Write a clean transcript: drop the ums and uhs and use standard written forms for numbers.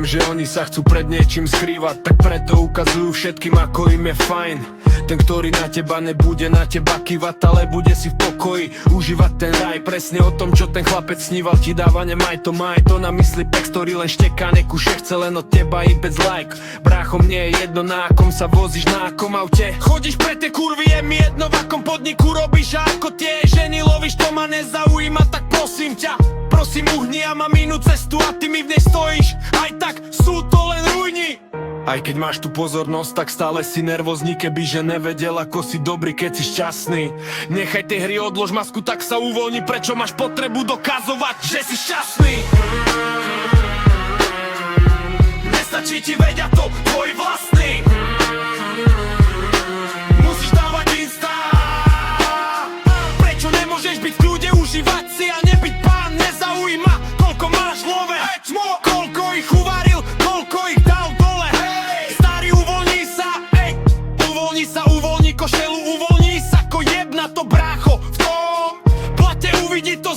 Viem, že oni sa chcú pred niečím skrývať, tak preto ukazujú všetkým, ako im je fajn. Ten, ktorý na teba nebude na teba kývať, ale bude si v pokoji užívať ten raj. Presne o tom, čo ten chlapec sníval, ti dáva, nemaj to, maj to na mysli pek, ktorý len šteká, nekúše, chce len od teba i bez like. Brácho, mne je jedno, na akom sa vozíš, na akom aute chodíš pre tie kurvy, je mi jedno, v akom podniku robíš a ako tie ženy lovíš, to ma nezaujíma, tak prosím ťa, prosím uhni, ja mám inú cestu a ty mi v nej stojíš. Aj tak sú to len rujni. Aj keď máš tu pozornosť, tak stále si nervózny, kebyže nevedel, ako si dobrý, keď si šťastný. Nechaj tie hry, odlož masku, tak sa uvoľni, prečo máš potrebu dokazovať, že si šťastný. Nestačí ti vedia to, tvoj vlastný. Musíš dávať insta. Prečo nemôžeš byť v kľude, užívať si a nebyť pán, nezaujíma, koľko máš v hlave, koľko ich uvaril, koľko ich dal dole. Uvoľni košelu, uvoľni sa, ko jebna to brácho. V tom plate uvidí to